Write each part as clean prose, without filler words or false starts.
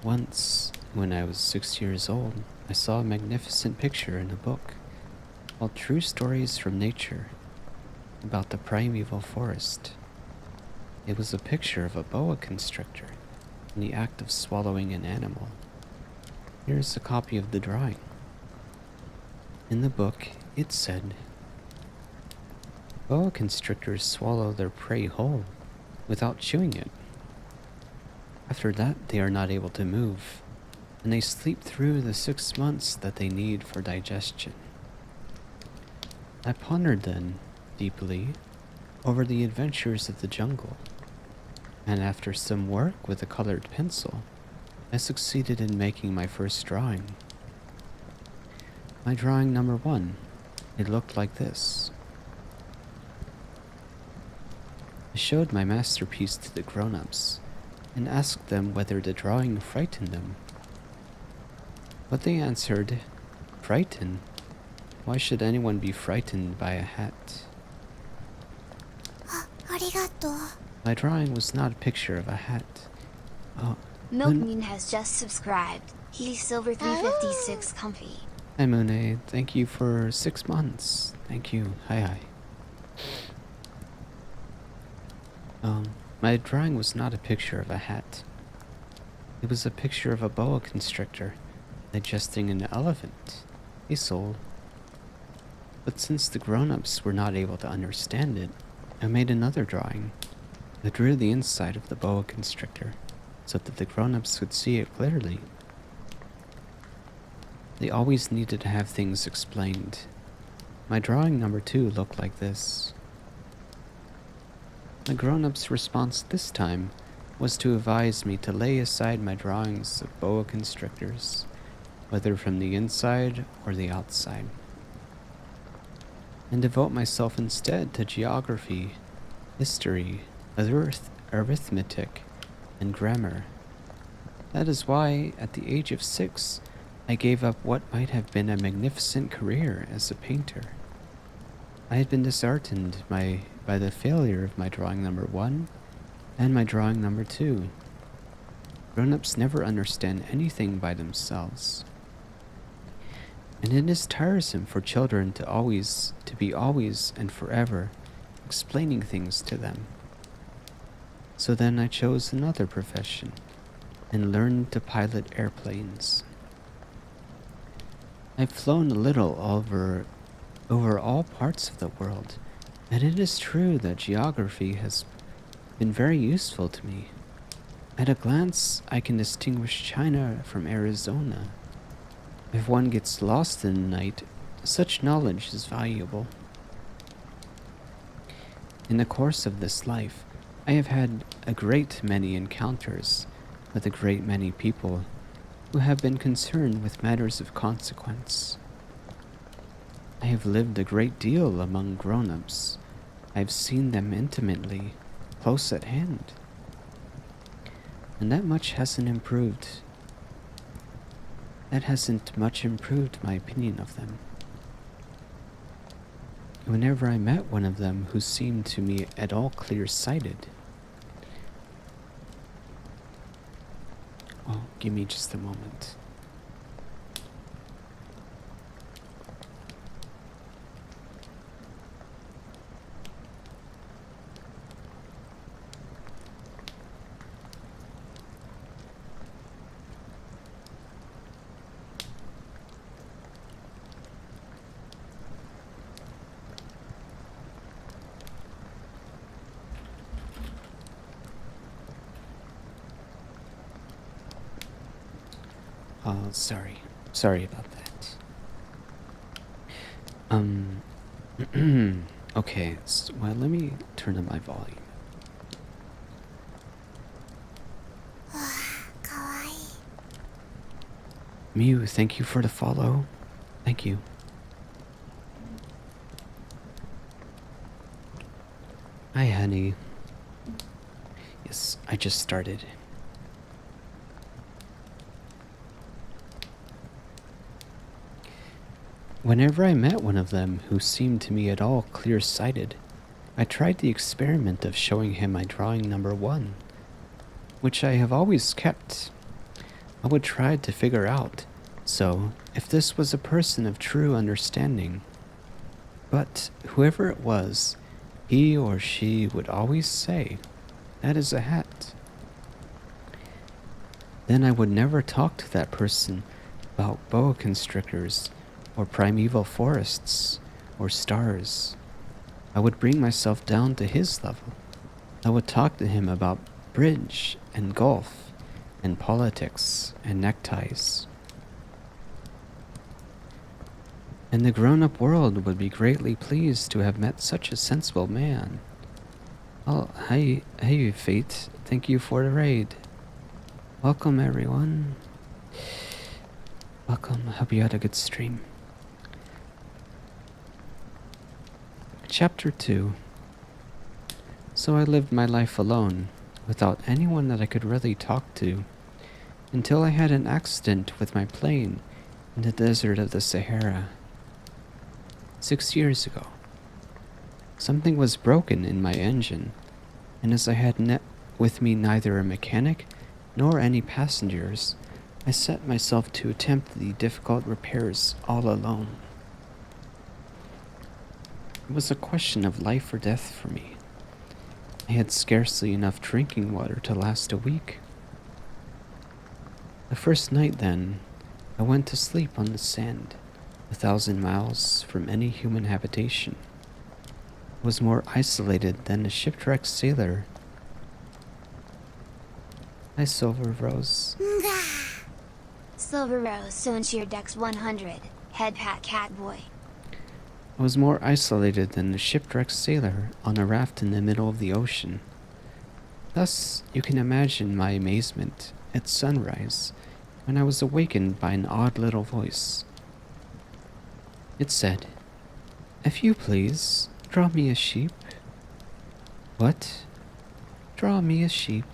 Once, when I was 6 years old, I saw a magnificent picture in a book called True Stories from Nature about the primeval forest. It was a picture of a boa constrictor in the act of swallowing an animal. Here's a copy of the drawing. In the book, it said, boa constrictors swallow their prey whole without chewing it. After that, they are not able to move, and they sleep through the 6 months that they need for digestion. I pondered then, deeply, over the adventures of the jungle, and after some work with a colored pencil, I succeeded in making my first drawing. My drawing number 1, it looked like this. I showed my masterpiece to the grown-ups and asked them whether the drawing frightened them. But they answered, frightened? Why should anyone be frightened by a hat? ありがとう。My drawing was not a picture of a hat. Oh, Milkman has just subscribed. He's Silver 356 Comfy. hi Mune, thank you for 6 months. Thank you. Hi. My drawing was not a picture of a hat. It was a picture of a boa constrictor digesting an elephant, a soul. But since the grown-ups were not able to understand it, I made another drawing. I drew the inside of the boa constrictor so that the grown-ups could see it clearly. They always needed to have things explained. My drawing number 2 looked like this. The grown-up's response this time was to advise me to lay aside my drawings of boa constrictors, whether from the inside or the outside, and devote myself instead to geography, history, arithmetic, and grammar. That is why, at the age of 6, I gave up what might have been a magnificent career as a painter. I had been disheartened by the failure of my drawing number 1 and my drawing number 2. Grown-ups never understand anything by themselves, and it is tiresome for children to be always and forever explaining things to them. So then I chose another profession and learned to pilot airplanes. I've flown a little over all parts of the world, and it is true that geography has been very useful to me. At a glance, I can distinguish China from Arizona. If one gets lost in the night, such knowledge is valuable. In the course of this life, I have had a great many encounters with a great many people who have been concerned with matters of consequence. I have lived a great deal among grown-ups. I have seen them intimately, close at hand. And that hasn't much improved my opinion of them. Whenever I met one of them who seemed to me at all clear-sighted. Oh, give me just a moment. Sorry about that. Okay, well, let me turn up my volume. かわいい。 Mew, thank you for the follow. Thank you. Hi, honey. Yes, I just started. Whenever I met one of them who seemed to me at all clear-sighted, I tried the experiment of showing him my drawing number 1, which I have always kept. I would try to figure out, so, if this was a person of true understanding. But whoever it was, he or she would always say, "That is a hat." Then I would never talk to that person about boa constrictors, or primeval forests, or stars. I would bring myself down to his level. I would talk to him about bridge and golf and politics and neckties. And the grown-up world would be greatly pleased to have met such a sensible man. Oh, hey, Fate. Thank you for the raid. Welcome, everyone. Welcome. Hope you had a good stream. Chapter 2. So I lived my life alone, without anyone that I could really talk to, until I had an accident with my plane in the desert of the Sahara. 6 years ago. Something was broken in my engine, and as I had with me neither a mechanic nor any passengers, I set myself to attempt the difficult repairs all alone. It was a question of life or death for me. I had scarcely enough drinking water to last a week. The first night, then, I went to sleep on the sand, 1,000 miles from any human habitation. I was more isolated than a shipwrecked sailor. Hi, Silver Rose. Silver Rose, Soonshire Dex 100, Head Pat Catboy. I was more isolated than a shipwrecked sailor on a raft in the middle of the ocean. Thus, you can imagine my amazement at sunrise when I was awakened by an odd little voice. It said, "If you please, draw me a sheep." What? Draw me a sheep?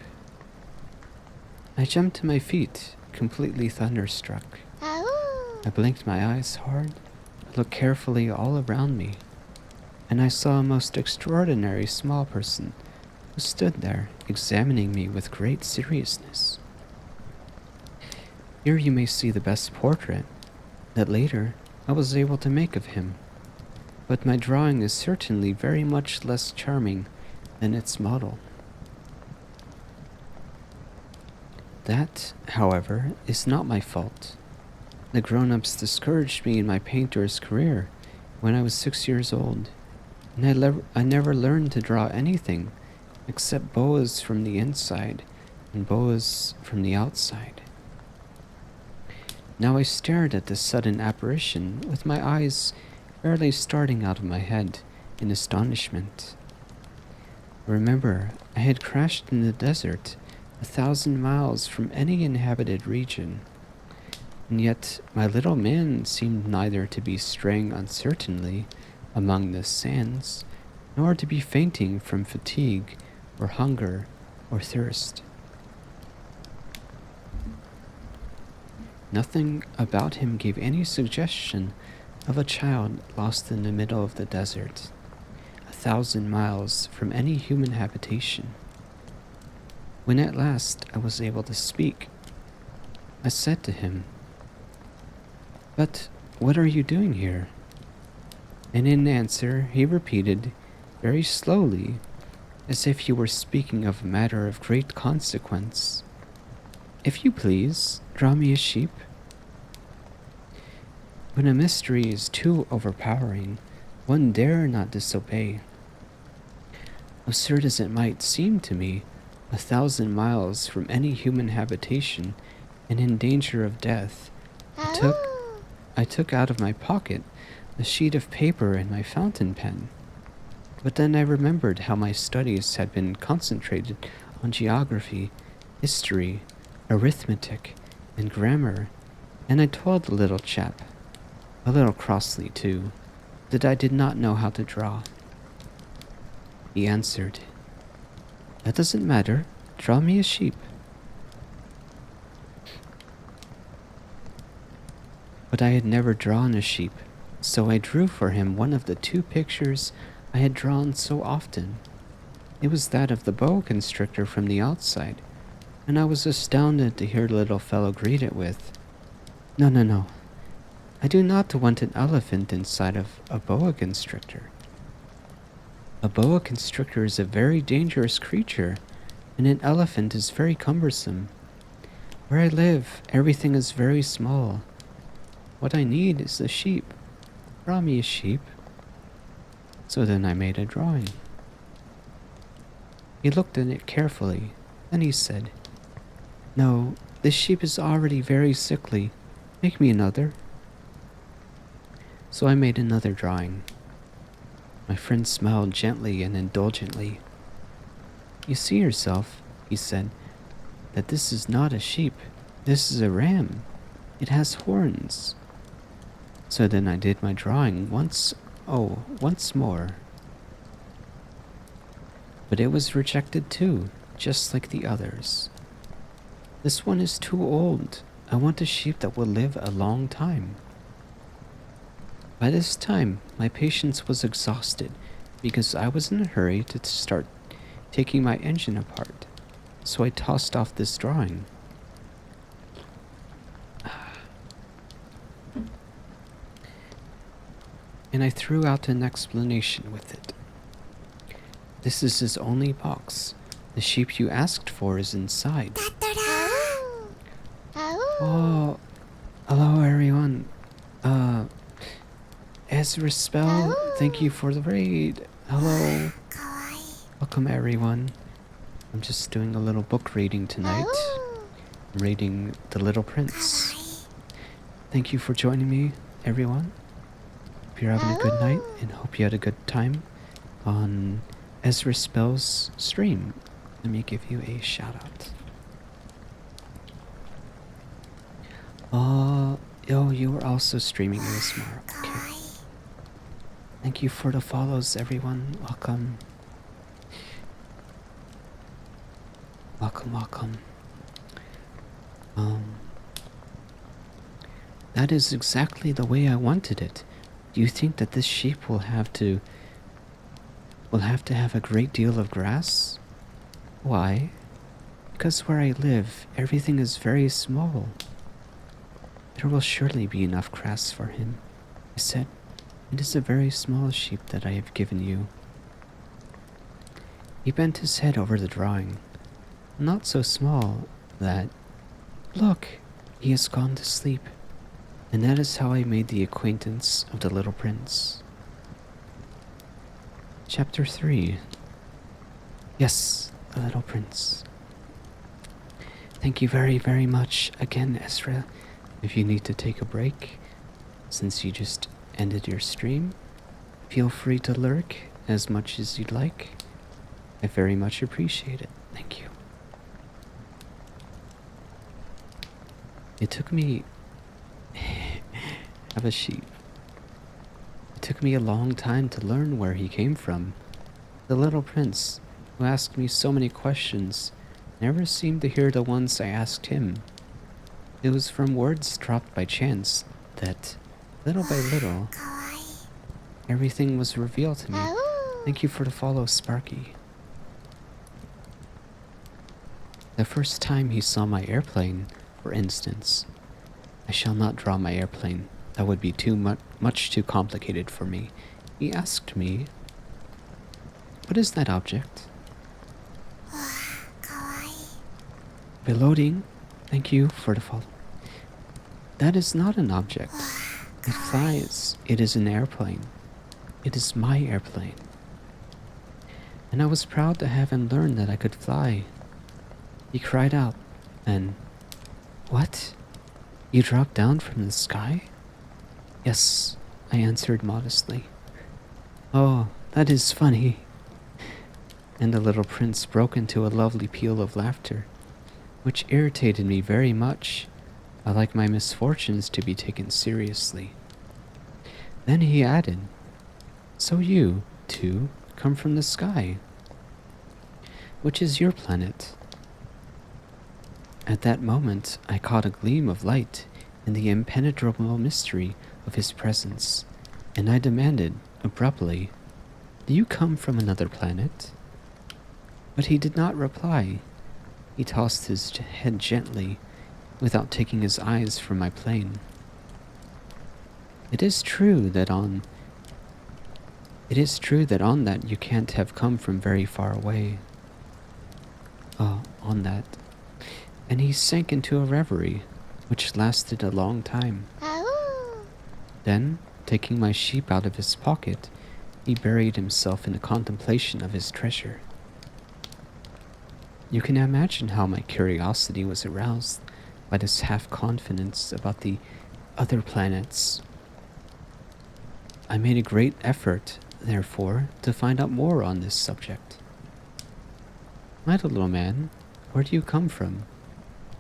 I jumped to my feet, completely thunderstruck. I blinked my eyes hard, looked carefully all around me, and I saw a most extraordinary small person who stood there examining me with great seriousness. Here you may see the best portrait that later I was able to make of him, but my drawing is certainly very much less charming than its model. That, however, is not my fault. The grown-ups discouraged me in my painter's career when I was 6 years old, and I never learned to draw anything except boas from the inside and boas from the outside. Now I stared at this sudden apparition with my eyes barely starting out of my head in astonishment. Remember, I had crashed in the desert 1,000 miles from any inhabited region, and yet my little man seemed neither to be straying uncertainly among the sands, nor to be fainting from fatigue or hunger or thirst. Nothing about him gave any suggestion of a child lost in the middle of the desert, 1,000 miles from any human habitation. When at last I was able to speak, I said to him, "But what are you doing here?" And in answer he repeated, very slowly, as if he were speaking of a matter of great consequence, "If you please, draw me a sheep." When a mystery is too overpowering, one dare not disobey. Absurd as it might seem to me, 1,000 miles from any human habitation and in danger of death, I took out of my pocket a sheet of paper and my fountain pen. But then I remembered how my studies had been concentrated on geography, history, arithmetic, and grammar, and I told the little chap, a little crossly too, that I did not know how to draw. He answered, "That doesn't matter. Draw me a sheep." But I had never drawn a sheep, so I drew for him one of the 2 pictures I had drawn so often. It was that of the boa constrictor from the outside, and I was astounded to hear the little fellow greet it with, "No, no, no. I do not want an elephant inside of a boa constrictor. A boa constrictor is a very dangerous creature, and an elephant is very cumbersome. Where I live, everything is very small. What I need is a sheep. Draw me a sheep." So then I made a drawing. He looked at it carefully, then he said, "No, this sheep is already very sickly. Make me another." So I made another drawing. My friend smiled gently and indulgently. "You see yourself," he said, "that this is not a sheep. This is a ram. It has horns." So then I did my drawing once more. But it was rejected too, just like the others. "This one is too old. I want a sheep that will live a long time." By this time, my patience was exhausted because I was in a hurry to start taking my engine apart, so I tossed off this drawing. And I threw out an explanation with it. "This is his only box. The sheep you asked for is inside." Oh, hello everyone. Ezra Spell, thank you for the raid. Hello. Welcome everyone. I'm just doing a little book reading tonight. I'm reading The Little Prince. Thank you for joining me, everyone. Hope you're having a good night and hope you had a good time on Ezra Spell's stream. Let me give you a shout out. Oh, you were also streaming ASMR. Okay. Thank you for the follows, everyone. Welcome. Welcome. That is exactly the way I wanted it. Do you think that this sheep will have to have a great deal of grass? Why? Because where I live, everything is very small. There will surely be enough grass for him. I said, "It is a very small sheep that I have given you." He bent his head over the drawing. Not so small that... Look, he has gone to sleep. And that is how I made the acquaintance of the little prince. Chapter 3. Yes, the little prince. Thank you very, very much again, Ezra. If you need to take a break, since you just ended your stream, feel free to lurk as much as you'd like. I very much appreciate it. Thank you. It took me... have a sheep. It took me a long time to learn where he came from. The little prince, who asked me so many questions, never seemed to hear the ones I asked him. It was from words dropped by chance that, little by little, everything was revealed to me. Thank you for the follow, Sparky. The first time he saw my airplane, for instance, I shall not draw my airplane. That would be much too complicated for me. He asked me, "What is that object?" Reloading. Thank you for the follow. That is not an object. It flies. It is an airplane. It is my airplane. And I was proud to have him learn that I could fly. He cried out, and, "What? You dropped down from the sky?" "Yes," I answered modestly. "Oh, that is funny." And the little prince broke into a lovely peal of laughter, which irritated me very much. I like my misfortunes to be taken seriously. Then he added, "So you, too, come from the sky. Which is your planet?" At that moment, I caught a gleam of light in the impenetrable mystery of his presence, and I demanded, abruptly, "Do you come from another planet?" But he did not reply. He tossed his head gently, without taking his eyes from my plane. It is true that on that you can't have come from very far away. Oh, on that. And he sank into a reverie, which lasted a long time. Then, taking my sheep out of his pocket, he buried himself in a contemplation of his treasure. You can imagine how my curiosity was aroused by this half-confidence about the other planets. I made a great effort, therefore, to find out more on this subject. My little man, where do you come from?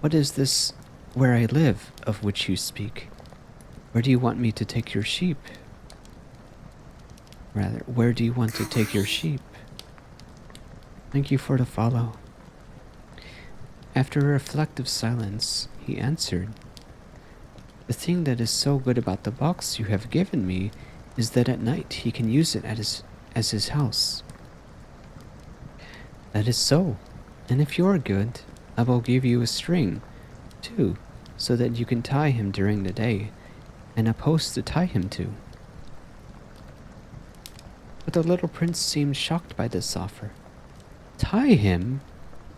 What is this where I live of which you speak? Where do you want me to take your sheep? Rather, where do you want to take your sheep? Thank you for the follow. After a reflective silence, he answered, The thing that is so good about the box you have given me is that at night he can use it as his house. That is so, and if you are good, I will give you a string, too, so that you can tie him during the day, and a post to tie him to. But the little prince seemed shocked by this offer. Tie him?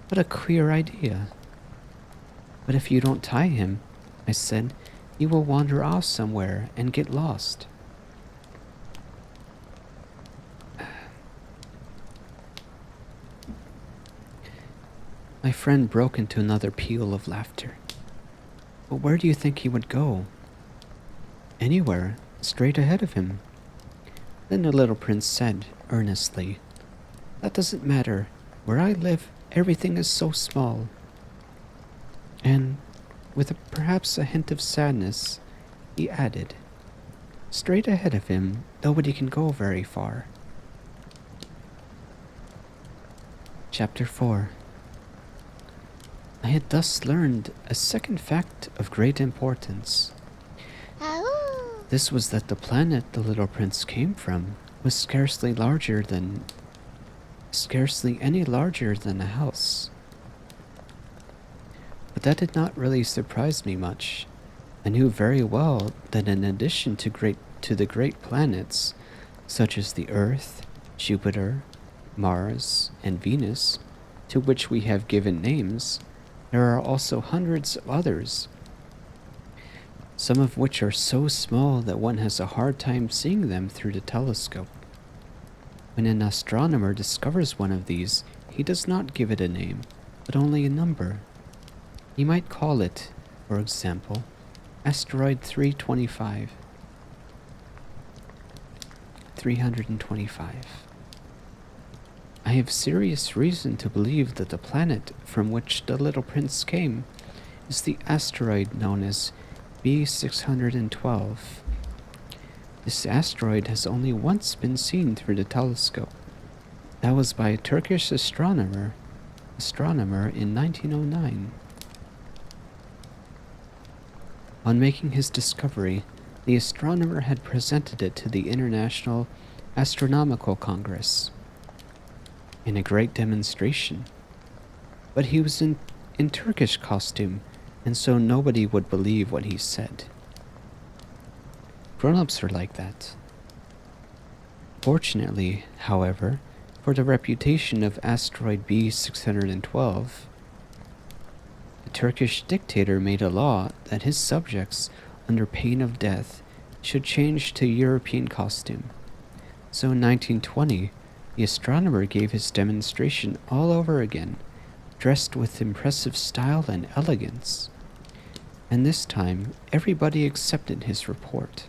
What a queer idea. But if you don't tie him, I said, he will wander off somewhere and get lost. My friend broke into another peal of laughter. But where do you think he would go? Anywhere, straight ahead of him. Then the little prince said, earnestly, That doesn't matter. Where I live, everything is so small. And, with perhaps a hint of sadness, he added, Straight ahead of him, nobody can go very far. Chapter 4. I had thus learned a second fact of great importance. This was that the planet the little prince came from was scarcely any larger than a house. But that did not really surprise me much. I knew very well that in addition to the great planets, such as the Earth, Jupiter, Mars, and Venus, to which we have given names, there are also hundreds of others, some of which are so small that one has a hard time seeing them through the telescope. When an astronomer discovers one of these, he does not give it a name, but only a number. He might call it, for example, Asteroid 325. I have serious reason to believe that the planet from which the little prince came is the asteroid known as B612. This asteroid has only once been seen through the telescope. That was by a Turkish astronomer in 1909. On making his discovery, the astronomer had presented it to the International Astronomical Congress in a great demonstration. But he was in Turkish costume, and so nobody would believe what he said. Grown-ups are like that. Fortunately, however, for the reputation of asteroid B612, the Turkish dictator made a law that his subjects, under pain of death, should change to European costume. So in 1920, the astronomer gave his demonstration all over again, dressed with impressive style and elegance. And this time, everybody accepted his report.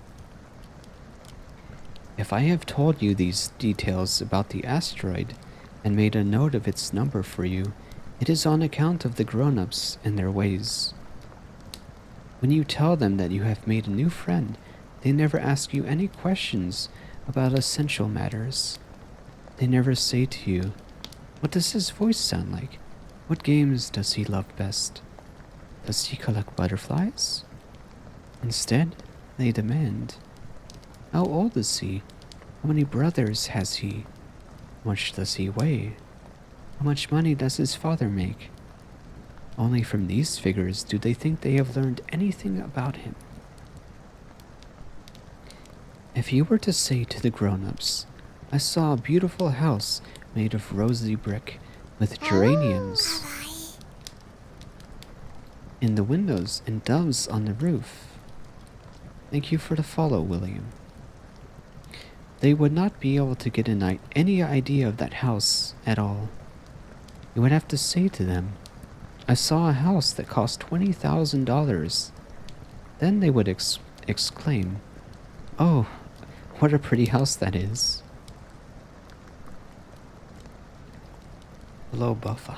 If I have told you these details about the asteroid and made a note of its number for you, it is on account of the grown-ups and their ways. When you tell them that you have made a new friend, they never ask you any questions about essential matters. They never say to you, What does his voice sound like? What games does he love best? Does he collect butterflies? Instead, they demand, How old is he? How many brothers has he? How much does he weigh? How much money does his father make? Only from these figures do they think they have learned anything about him. If you were to say to the grown-ups, I saw a beautiful house made of rosy brick with geraniums in the windows and doves on the roof. Thank you for the follow, William. They would not be able to get any idea of that house at all. You would have to say to them, I saw a house that cost $20,000. Then they would exclaim, oh, what a pretty house that is. Hello, Buffa.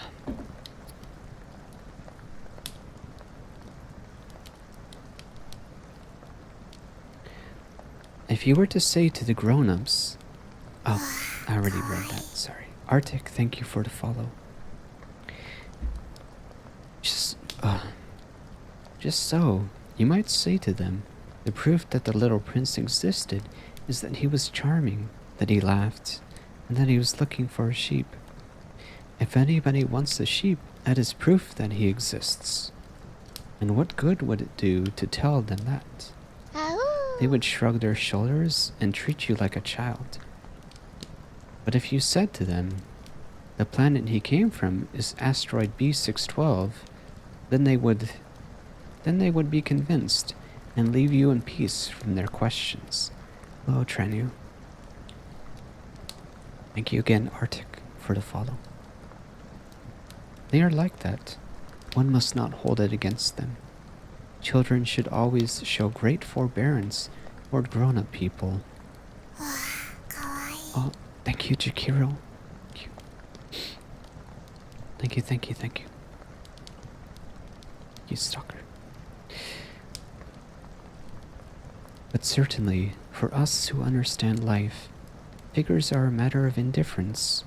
If you were to say to the grown-ups... Oh, I already read that, sorry. Arctic, thank you for the follow. Just so, you might say to them, the proof that the little prince existed is that he was charming, that he laughed, and that he was looking for a sheep. If anybody wants a sheep, that is proof that he exists. And what good would it do to tell them that? They would shrug their shoulders and treat you like a child. But if you said to them, the planet he came from is asteroid B612, then they would be convinced and leave you in peace from their questions. Hello, Trenu. Thank you again, Arctic, for the follow. They are like that. One must not hold it against them. Children should always show great forbearance toward grown-up people. Oh, thank you, Jakiro. Thank you. Thank you, Stalker. But certainly, for us who understand life, figures are a matter of indifference.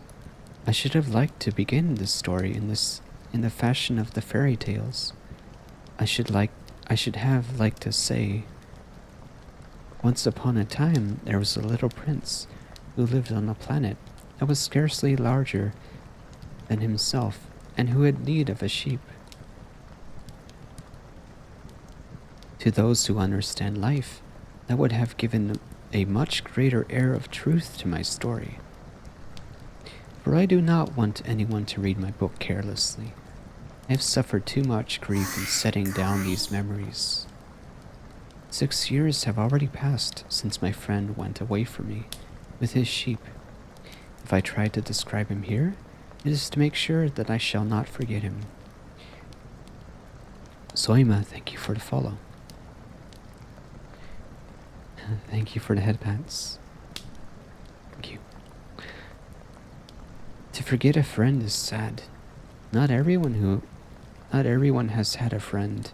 I should have liked to begin this story in the fashion of the fairy tales. I should have liked to say, once upon a time there was a little prince who lived on a planet that was scarcely larger than himself and who had need of a sheep. To those who understand life, that would have given a much greater air of truth to my story. For I do not want anyone to read my book carelessly. I have suffered too much grief in setting down these memories. 6 years have already passed since my friend went away from me with his sheep. If I try to describe him here, it is to make sure that I shall not forget him. Soima, thank you for the follow. Thank you for the headpats. Thank you. To forget a friend is sad. Not everyone has had a friend,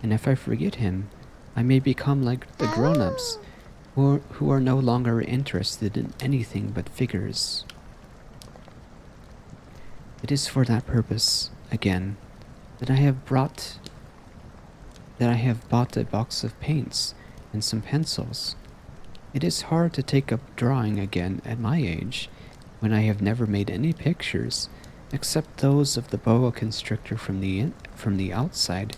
and if I forget him, I may become like the grown-ups, who are no longer interested in anything but figures. It is for that purpose, again, that I have bought a box of paints and some pencils. It is hard to take up drawing again at my age, when I have never made any pictures except those of the boa constrictor from the outside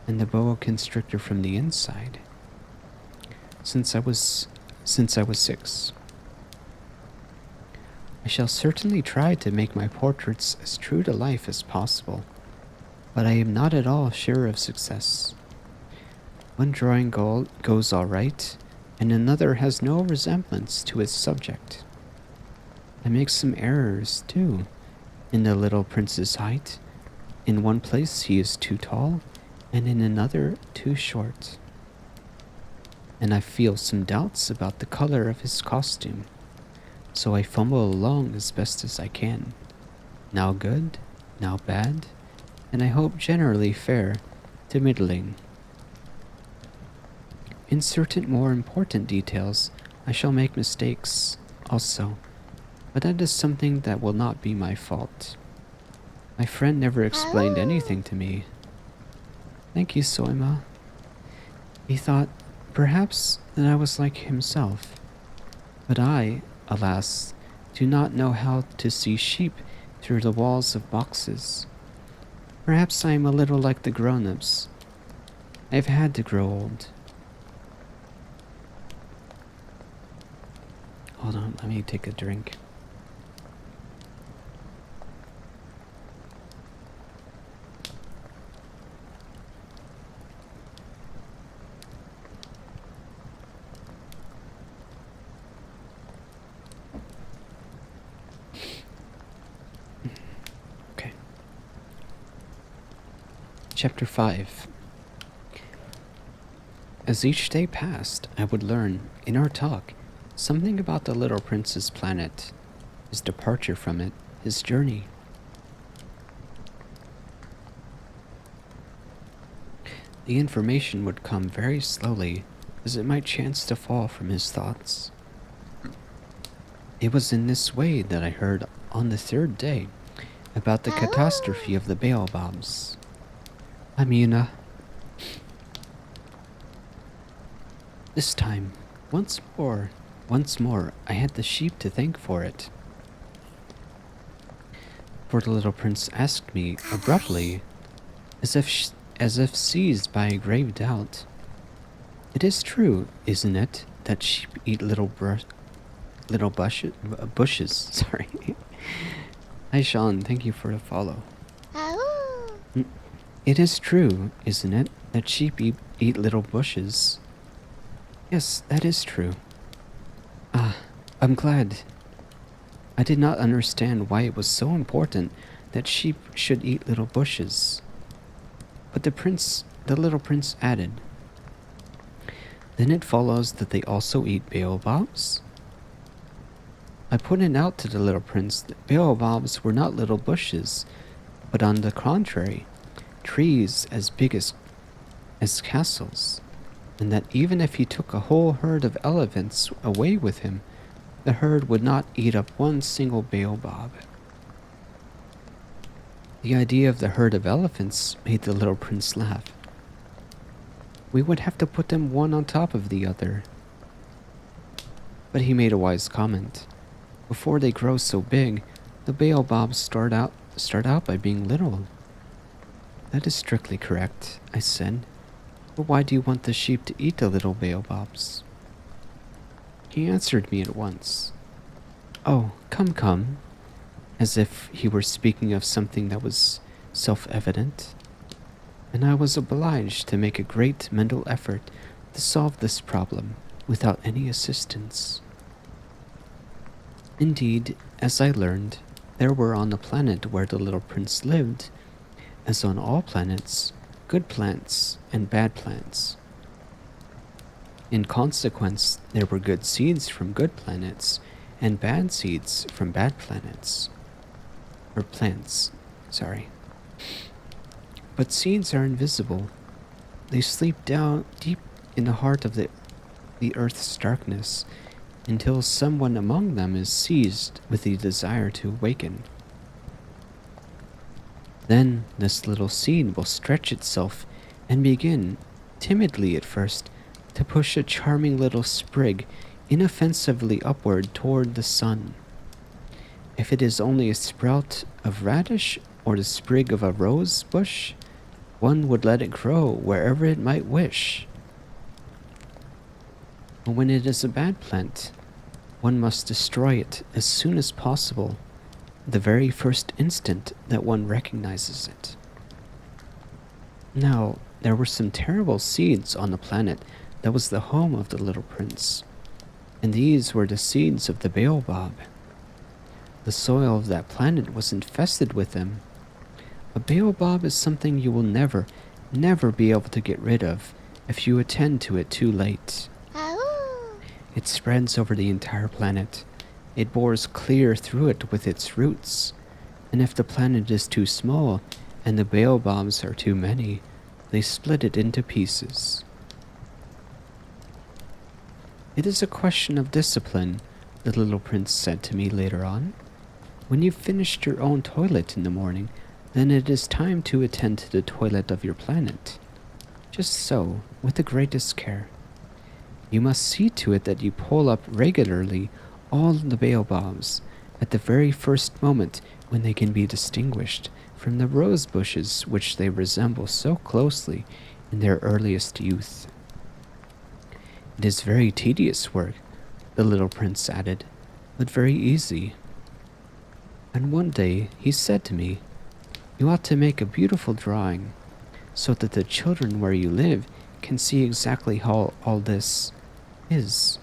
and the boa constrictor from the inside. Since I was 6. I shall certainly try to make my portraits as true to life as possible, but I am not at all sure of success. One drawing goes all right, and another has no resemblance to its subject. I make some errors, too, in the little prince's height. In one place he is too tall, and in another too short. And I feel some doubts about the color of his costume, so I fumble along as best as I can. Now good, now bad, and I hope generally fair to middling. In certain more important details, I shall make mistakes also, but that is something that will not be my fault. My friend never explained anything to me. Thank you, Soima. He thought, perhaps, that I was like himself, but I, alas, do not know how to see sheep through the walls of boxes. Perhaps I am a little like the grown-ups. I've had to grow old. Hold on, let me take a drink. Okay. Chapter 5. As each day passed, I would learn, in our talk, something about the little prince's planet, his departure from it, his journey. The information would come very slowly, as it might chance to fall from his thoughts. It was in this way that I heard on the third day about the catastrophe of the baobabs. Amina. This time, once more, I had the sheep to thank for it. For the little prince asked me abruptly, as if seized by a grave doubt, "It is true, isn't it, that sheep eat little bushes?" Sorry. Hi, Sean. Thank you for the follow. It is true, isn't it, that sheep eat little bushes? Yes, that is true. Ah, I'm glad. I did not understand why it was so important that sheep should eat little bushes. But the little prince added, "Then it follows that they also eat baobabs?" I pointed out to the little prince that baobabs were not little bushes, but on the contrary, trees as big as castles, and that even if he took a whole herd of elephants away with him, the herd would not eat up one single baobab. The idea of the herd of elephants made the little prince laugh. We would have to put them one on top of the other. But he made a wise comment. Before they grow so big, the baobabs start out by being little. That is strictly correct, I said. But why do you want the sheep to eat the little baobabs? He answered me at once. Oh, come, as if he were speaking of something that was self-evident. And I was obliged to make a great mental effort to solve this problem without any assistance. Indeed, as I learned, there were on the planet where the little prince lived, as on all planets, good plants and bad plants. In consequence, there were good seeds from good planets and bad seeds from bad planets. Or plants, sorry. But seeds are invisible. They sleep down deep in the heart of the earth's darkness until someone among them is seized with the desire to awaken. Then this little seed will stretch itself and begin, timidly at first, to push a charming little sprig inoffensively upward toward the sun. If it is only a sprout of radish or the sprig of a rose bush, one would let it grow wherever it might wish. But when it is a bad plant, one must destroy it as soon as possible, the very first instant that one recognizes it. Now, there were some terrible seeds on the planet that was the home of the little prince, and these were the seeds of the baobab. The soil of that planet was infested with them. A baobab is something you will never be able to get rid of if you attend to it too late. It spreads over the entire planet. It bores clear through it with its roots, and if the planet is too small and the baobabs are too many, they split it into pieces. It is a question of discipline, the little prince said to me later on. When you've finished your own toilet in the morning, then it is time to attend to the toilet of your planet. Just so, with the greatest care. You must see to it that you pull up regularly all the baobabs at the very first moment when they can be distinguished from the rose bushes which they resemble so closely in their earliest youth. It is very tedious work, the little prince added, but very easy. And one day he said to me, "You ought to make a beautiful drawing, so that the children where you live can see exactly how all this is.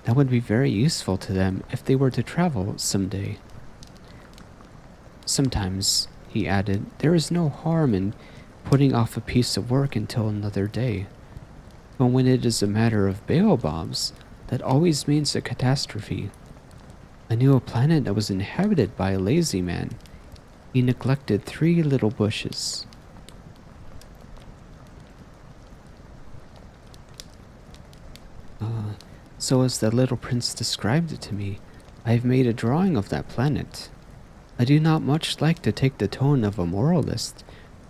That would be very useful to them if they were to travel some day. Sometimes," he added, "there is no harm in putting off a piece of work until another day. But when it is a matter of baobabs, that always means a catastrophe. I knew a planet that was inhabited by a lazy man. He neglected 3 little bushes." So as the little prince described it to me, I have made a drawing of that planet. I do not much like to take the tone of a moralist,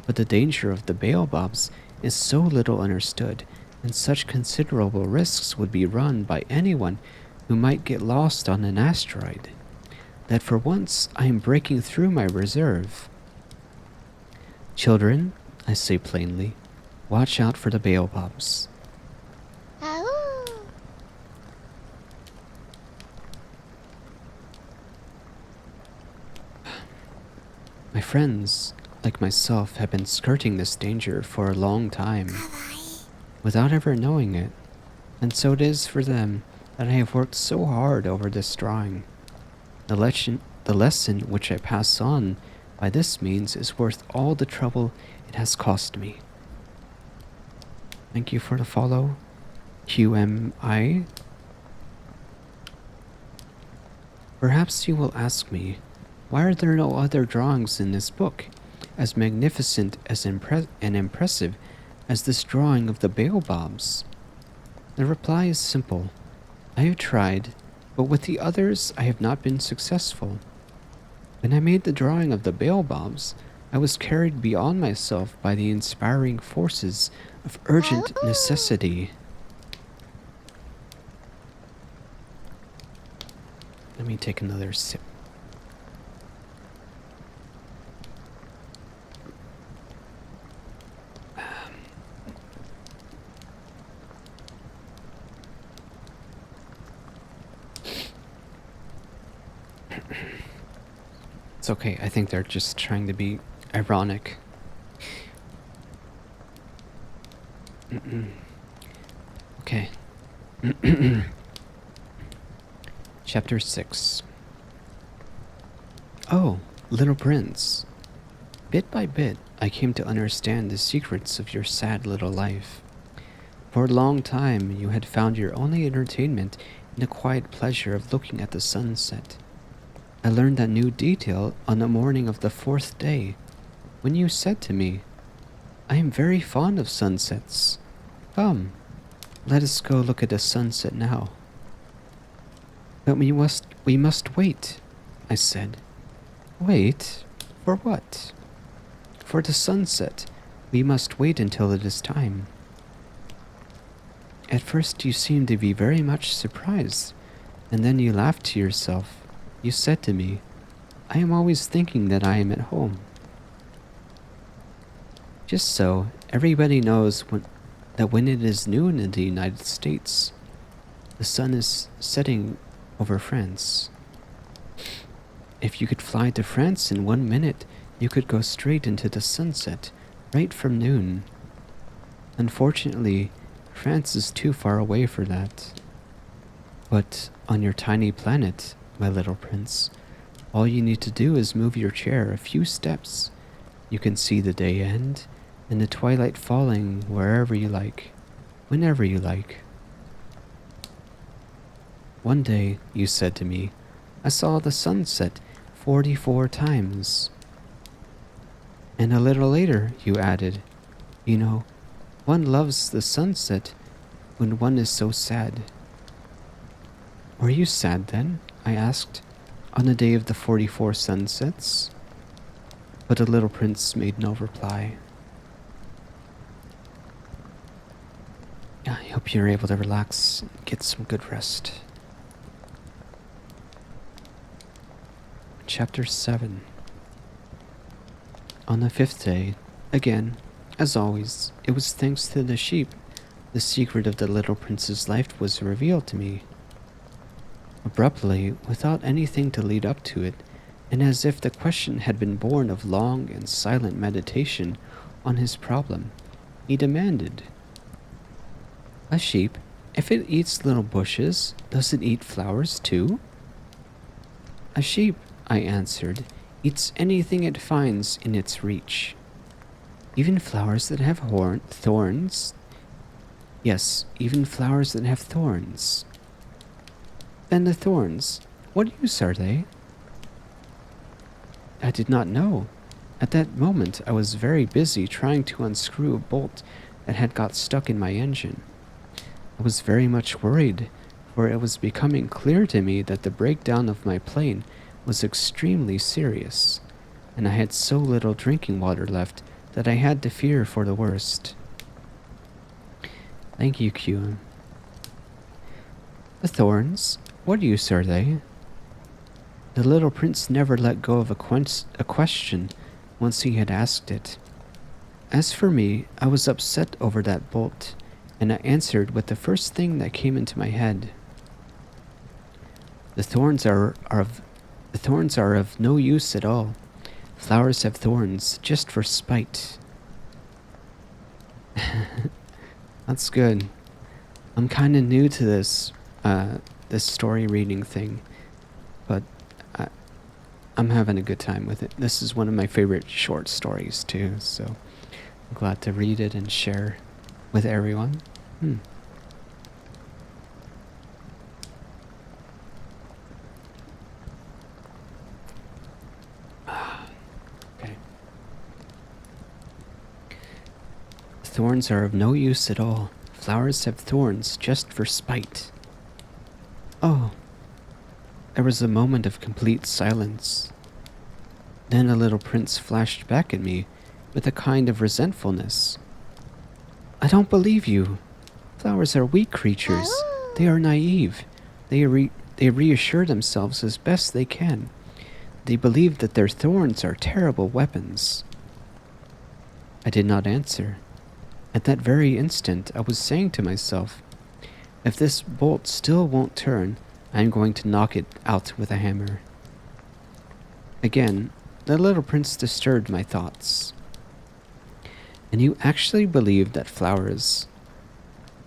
but the danger of the baobabs is so little understood, and such considerable risks would be run by anyone who might get lost on an asteroid, that for once I am breaking through my reserve. Children, I say plainly, watch out for the baobabs. My friends, like myself, have been skirting this danger for a long time, without ever knowing it, and so it is for them that I have worked so hard over this drawing. The lesson which I pass on by this means is worth all the trouble it has cost me. Thank you for the follow, QMI. Perhaps you will ask me, why are there no other drawings in this book, as magnificent as and impressive as this drawing of the baobabs? The reply is simple. I have tried, but with the others I have not been successful. When I made the drawing of the baobabs, I was carried beyond myself by the inspiring forces of urgent necessity. Let me take another sip. It's okay, I think they're just trying to be ironic. Okay. Chapter 6. Oh, little prince. Bit by bit, I came to understand the secrets of your sad little life. For a long time, you had found your only entertainment in the quiet pleasure of looking at the sunset. I learned that new detail on the morning of the 4th day, when you said to me, "I am very fond of sunsets. Come, let us go look at a sunset now." "But we must wait," I said. "Wait? For what?" "For the sunset. We must wait until it is time." At first you seemed to be very much surprised, and then you laughed to yourself. You said to me, "I am always thinking that I am at home." Just so, everybody knows that when it is noon in the United States, the sun is setting over France. If you could fly to France in 1 minute, you could go straight into the sunset, right from noon. Unfortunately, France is too far away for that. But on your tiny planet, my little prince, all you need to do is move your chair a few steps. You can see the day end and the twilight falling wherever you like, whenever you like. One day, you said to me, I saw the sunset 44 times. And a little later, you added, you know, one loves the sunset when one is so sad. Were you sad then? I asked, on the day of the 44 sunsets. But the little prince made no reply. I hope you're able to relax and get some good rest. Chapter 7. On the 5th day, again, as always, it was thanks to the sheep, the secret of the little prince's life was revealed to me. Abruptly, without anything to lead up to it, and as if the question had been born of long and silent meditation on his problem, he demanded, "A sheep, if it eats little bushes, does it eat flowers too?" "A sheep," I answered, "eats anything it finds in its reach. Even flowers that have thorns? Yes, even flowers that have thorns." "Then the thorns, what use are they?" I did not know. At that moment, I was very busy trying to unscrew a bolt that had got stuck in my engine. I was very much worried, for it was becoming clear to me that the breakdown of my plane was extremely serious, and I had so little drinking water left that I had to fear for the worst. "Thank you, QM. "The thorns, what use are they?" The little prince never let go of a question once he had asked it. As for me, I was upset over that bolt, and I answered with the first thing that came into my head. The thorns are of no use at all. Flowers have thorns just for spite." That's good. I'm kind of new to this story reading thing, but I'm having a good time with it. This is one of my favorite short stories too, so I'm glad to read it and share with everyone. Okay. Thorns are of no use at all. Flowers have thorns just for spite. Oh. There was a moment of complete silence. Then a little prince flashed back at me with a kind of resentfulness. "I don't believe you. Flowers are weak creatures. They are naive. They reassure themselves as best they can. They believe that their thorns are terrible weapons." I did not answer. At that very instant, I was saying to myself, if this bolt still won't turn, I'm going to knock it out with a hammer. Again, the little prince disturbed my thoughts. "And you actually believe that flowers—"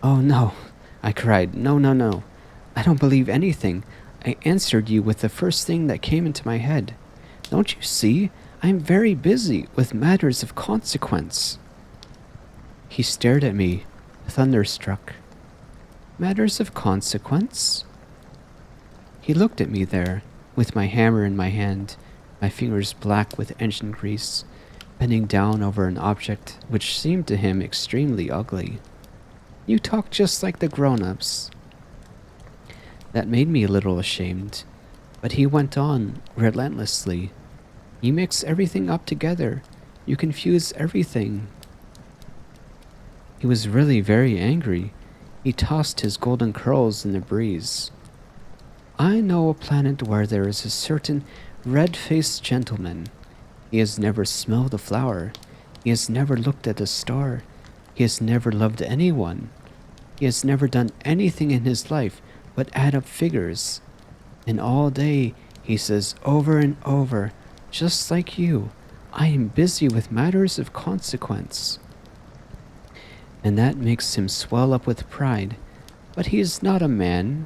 "Oh no," I cried. No. I don't believe anything. I answered you with the first thing that came into my head. Don't you see? I am very busy with matters of consequence." He stared at me, thunderstruck. "Matters of consequence?" He looked at me there, with my hammer in my hand, my fingers black with engine grease, bending down over an object which seemed to him extremely ugly. "You talk just like the grown-ups." That made me a little ashamed, but he went on relentlessly. "You mix everything up together. You confuse everything." He was really very angry. He tossed his golden curls in the breeze. "I know a planet where there is a certain red-faced gentleman. He has never smelled a flower. He has never looked at a star. He has never loved anyone. He has never done anything in his life but add up figures. And all day he says over and over, just like you, 'I am busy with matters of consequence.' And that makes him swell up with pride. But he is not a man.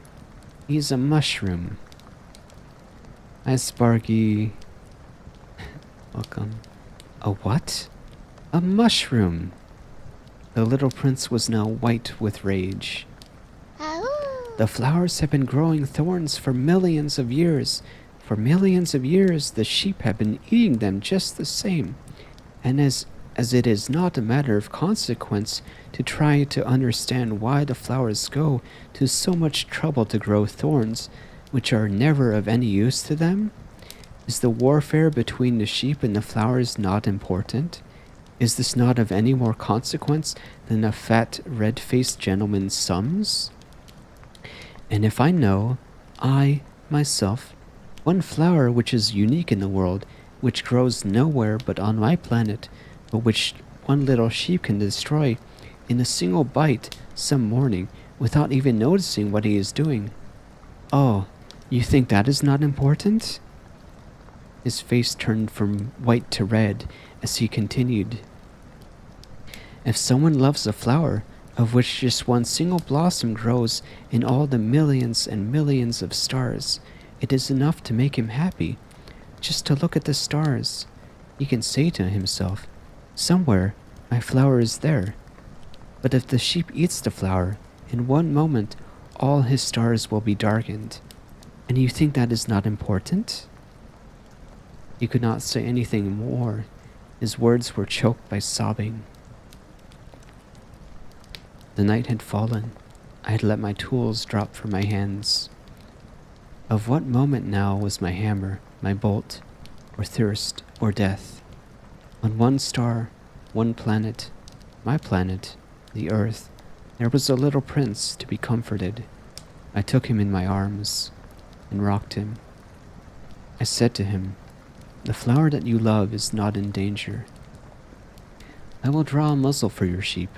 He is a mushroom." "Hi, Sparky." "Welcome." "A what?" "A mushroom." The little prince was now white with rage. "The flowers have been growing thorns for millions of years. For millions of years, the sheep have been eating them just the same. And as it is not a matter of consequence to try to understand why the flowers go to so much trouble to grow thorns, which are never of any use to them, is the warfare between the sheep and the flowers not important? Is this not of any more consequence than a fat, red-faced gentleman's sums? And if I know, I, myself, one flower which is unique in the world, which grows nowhere but on my planet, but which one little sheep can destroy in a single bite some morning without even noticing what he is doing. Oh, you think that is not important? His face turned from white to red as he continued. If someone loves a flower, of which just one single blossom grows in all the millions and millions of stars, it is enough to make him happy. Just to look at the stars, he can say to himself, "Somewhere, my flower is there." But if the sheep eats the flower, in one moment, all his stars will be darkened. And you think that is not important? He could not say anything more. His words were choked by sobbing. The night had fallen. I had let my tools drop from my hands. Of what moment now was my hammer, my bolt, or thirst, or death? On one star, one planet, my planet, the Earth, there was a little prince to be comforted. I took him in my arms and rocked him. I said to him, "The flower that you love is not in danger. I will draw a muzzle for your sheep.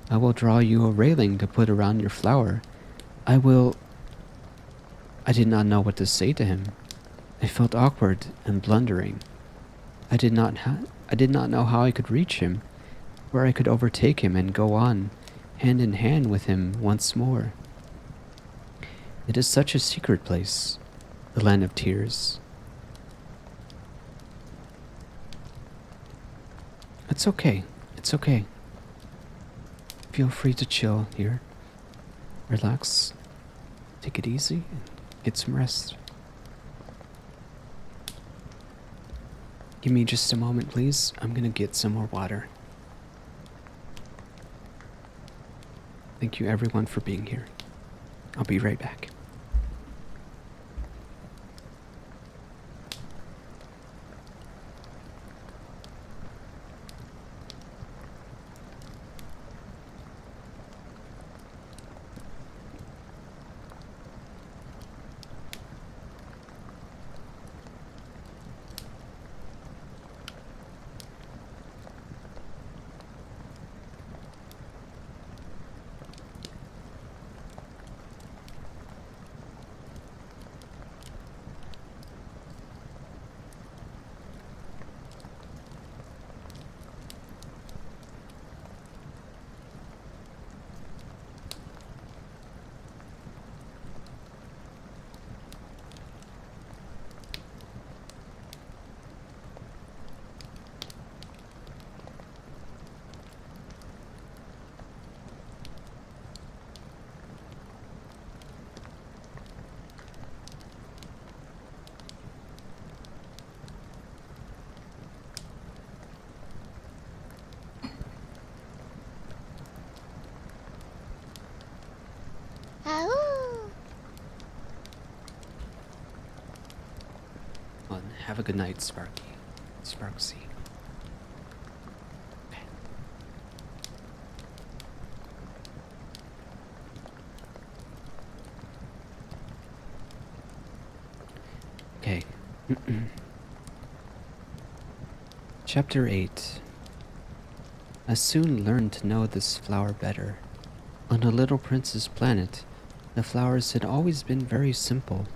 I will draw you a railing to put around your flower. I will—" I did not know what to say to him. I felt awkward and blundering. I did not know how I could reach him, where I could overtake him and go on, hand in hand with him once more. It is such a secret place, the land of tears. It's okay. It's okay. Feel free to chill here. Relax. Take it easy and get some rest. Give me just a moment, please. I'm gonna get some more water. Thank you everyone for being here. I'll be right back. Have a good night, Sparky. Sparksy. Okay. Chapter 8. I soon learned to know this flower better. On the little prince's planet, the flowers had always been very simple.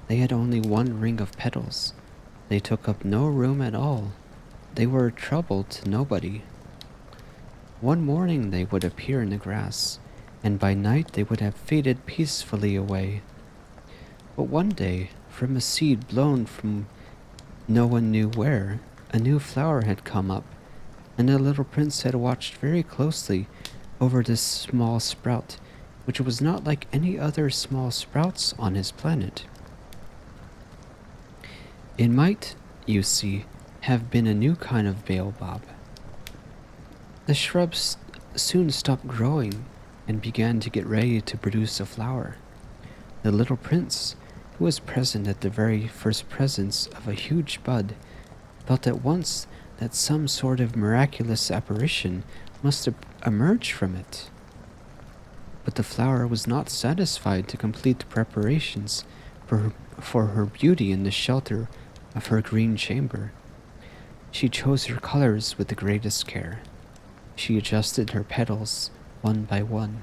They had only one ring of petals. They took up no room at all. They were a trouble to nobody. One morning they would appear in the grass, and by night they would have faded peacefully away. But one day, from a seed blown from no one knew where, a new flower had come up, and the little prince had watched very closely over this small sprout, which was not like any other small sprouts on his planet. It might, you see, have been a new kind of baobab. The shrubs soon stopped growing and began to get ready to produce a flower. The little prince, who was present at the very first presence of a huge bud, felt at once that some sort of miraculous apparition must emerge from it. But the flower was not satisfied to complete the preparations for her beauty in the shelter of her green chamber. She chose her colors with the greatest care. She adjusted her petals one by one.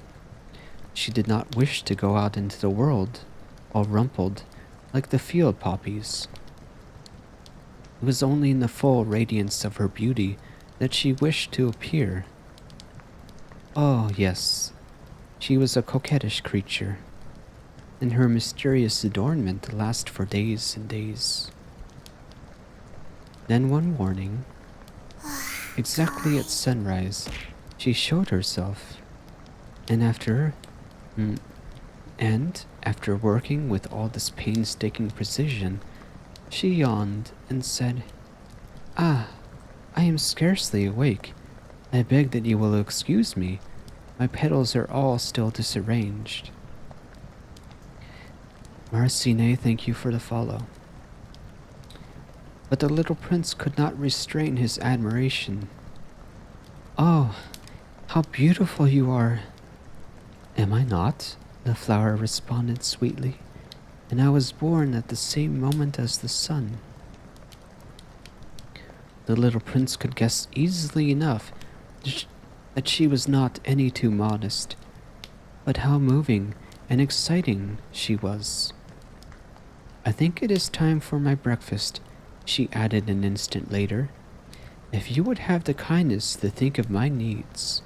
She did not wish to go out into the world, all rumpled like the field poppies. It was only in the full radiance of her beauty that she wished to appear. Oh, yes, she was a coquettish creature, and her mysterious adornment lasted for days and days. Then one morning, exactly at sunrise, she showed herself, and mm, after working with all this painstaking precision, she yawned and said, "Ah, I am scarcely awake. I beg that you will excuse me. My petals are all still disarranged." Marcine, thank you for the follow. But the little prince could not restrain his admiration. "Oh, how beautiful you are!" "Am I not?" the flower responded sweetly. "And I was born at the same moment as the sun." The little prince could guess easily enough that she was not any too modest, but how moving and exciting she was. "I think it is time for my breakfast," she added an instant later. "If you would have the kindness to think of my needs."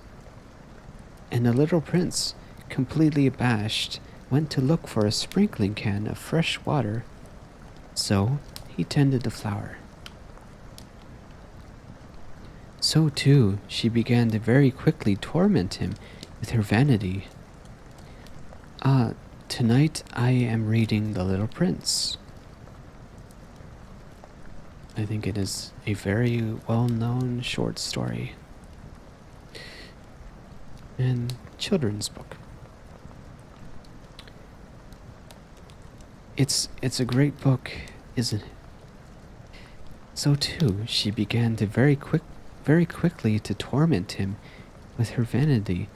And the little prince, completely abashed, went to look for a sprinkling can of fresh water. So he tended the flower. So too, she began to very quickly torment him with her vanity. "Ah, tonight I am reading The Little Prince." I think it is a very well-known short story and children's book. It's a great book, isn't it? So too, she began to very quickly to torment him with her vanity,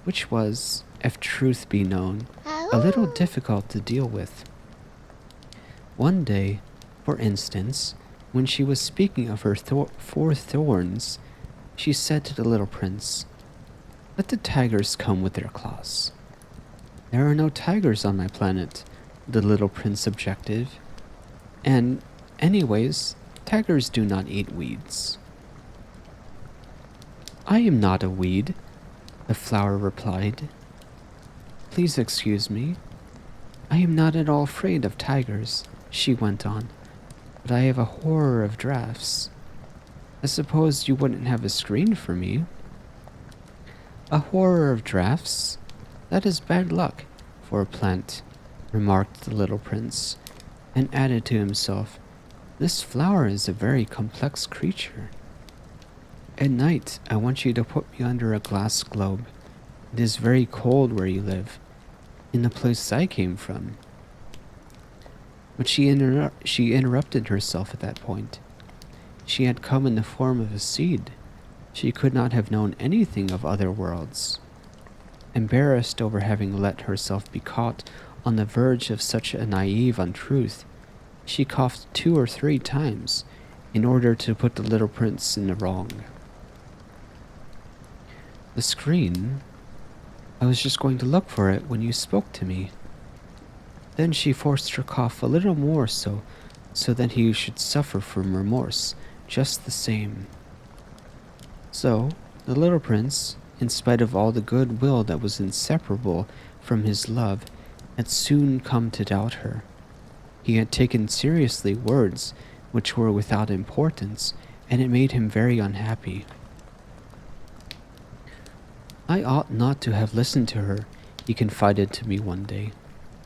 which was, if truth be known, a little difficult to deal with. One day, for instance, when she was speaking of her 4 thorns, she said to the little prince, "Let the tigers come with their claws." "There are no tigers on my planet," the little prince objected. "And, anyways, tigers do not eat weeds." "I am not a weed," the flower replied. "Please excuse me. I am not at all afraid of tigers," she went on, "but I have a horror of drafts. I suppose you wouldn't have a screen for me?" "A horror of drafts? That is bad luck for a plant," remarked the little prince, and added to himself, "This flower is a very complex creature. At night, I want you to put me under a glass globe. It is very cold where you live, in the place I came from." But she interrupted herself at that point. She had come in the form of a seed. She could not have known anything of other worlds. Embarrassed over having let herself be caught on the verge of such a naive untruth, she coughed 2 or 3 times in order to put the little prince in the wrong. "The screen? I was just going to look for it when you spoke to me." Then she forced her cough a little more so that he should suffer from remorse just the same. So, the little prince, in spite of all the good will that was inseparable from his love, had soon come to doubt her. He had taken seriously words which were without importance, and it made him very unhappy. "I ought not to have listened to her," he confided to me one day.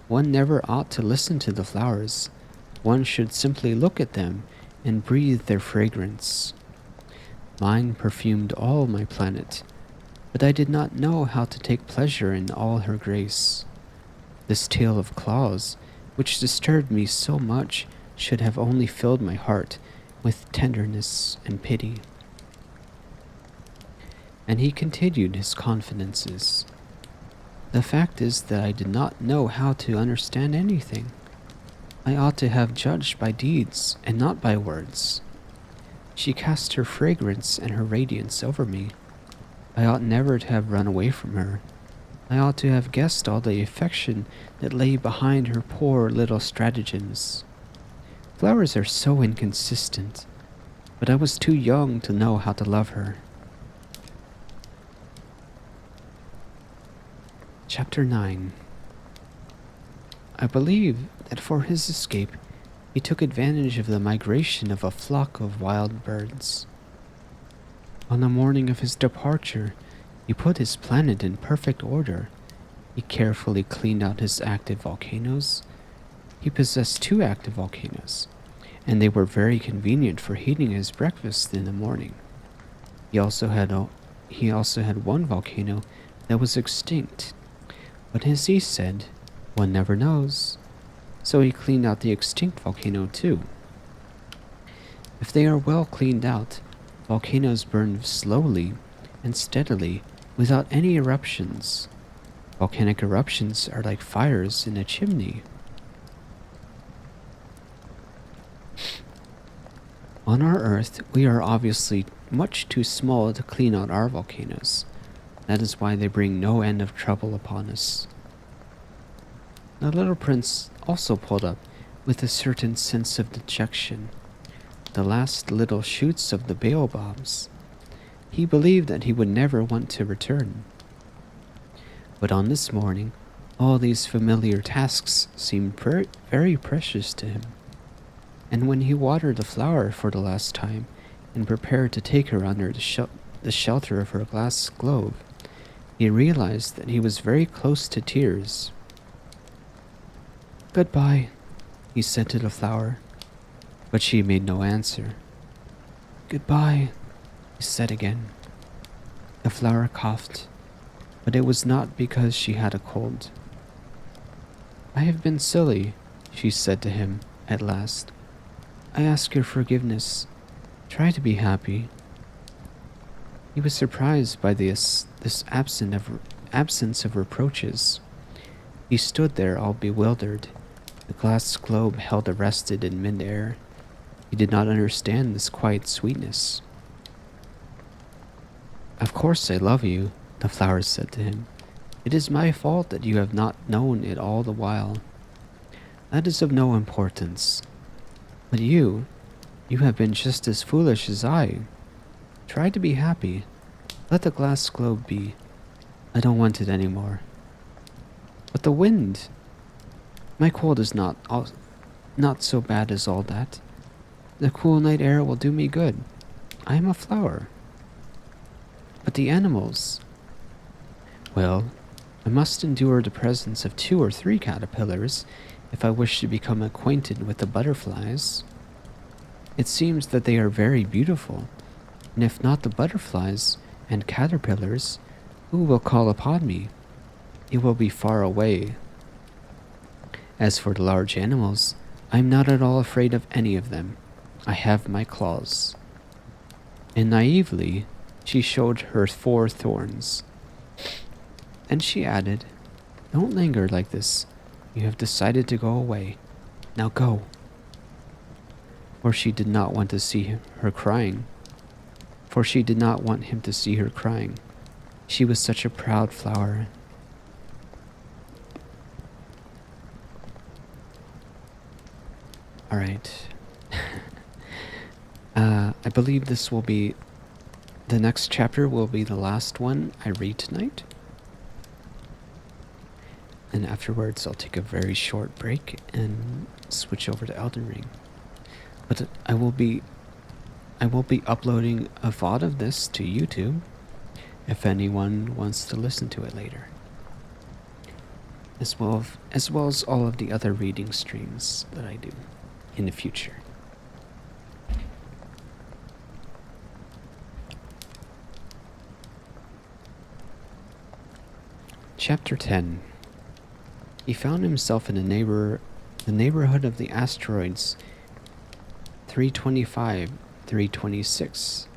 "One never ought to listen to the flowers. One should simply look at them and breathe their fragrance. Mine perfumed all my planet, but I did not know how to take pleasure in all her grace. This tale of claws, which disturbed me so much, should have only filled my heart with tenderness and pity." And he continued his confidences. "The fact is that I did not know how to understand anything. I ought to have judged by deeds and not by words. She cast her fragrance and her radiance over me. I ought never to have run away from her. I ought to have guessed all the affection that lay behind her poor little stratagems. Flowers are so inconsistent, but I was too young to know how to love her. Chapter 9. I believe that for his escape, he took advantage of the migration of a flock of wild birds. On the morning of his departure, he put his planet in perfect order. He carefully cleaned out his active volcanoes. He possessed 2 active volcanoes, and they were very convenient for heating his breakfast in the morning. He also had 1 volcano that was extinct, but as he said, one never knows. So he cleaned out the extinct volcano too. If they are well cleaned out, volcanoes burn slowly and steadily without any eruptions. Volcanic eruptions are like fires in a chimney. On our Earth, we are obviously much too small to clean out our volcanoes. That is why they bring no end of trouble upon us. The little prince also pulled up with a certain sense of dejection. The last little shoots of the baobabs. He believed that he would never want to return. But on this morning, all these familiar tasks seemed very precious to him. And when he watered the flower for the last time and prepared to take her under the shelter of her glass globe, he realized that he was very close to tears. "Goodbye," he said to the flower, but she made no answer. "Goodbye," he said again. The flower coughed, but it was not because she had a cold. "I have been silly," she said to him at last. "I ask your forgiveness. Try to be happy." He was surprised by this absence of reproaches. He stood there all bewildered, the glass globe held arrested in mid-air. He did not understand this quiet sweetness. "Of course I love you," the flower said to him. "It is my fault that you have not known it all the while. That is of no importance. But you have been just as foolish as I. Try to be happy. Let the glass globe be. I don't want it anymore." "But the wind. My cold is not so bad as all that. The cool night air will do me good. I am a flower." "But the animals." "Well, I must endure the presence of 2 or 3 caterpillars if I wish to become acquainted with the butterflies. It seems that they are very beautiful, and if not the butterflies and caterpillars, who will call upon me? It will be far away. As for the large animals, I am not at all afraid of any of them. I have my claws." And naively, she showed her 4 thorns. Then she added, "Don't linger like this. You have decided to go away. Now go." For she did not want to see her crying. For she did not want him to see her crying. She was such a proud flower. Alright. I believe the next chapter will be the last one I read tonight. And afterwards I'll take a very short break and switch over to Elden Ring. But I will be uploading a VOD of this to YouTube if anyone wants to listen to it later. As well as all of the other reading streams that I do in the future. Chapter 10. He found himself in the neighborhood of the asteroids 325, 326,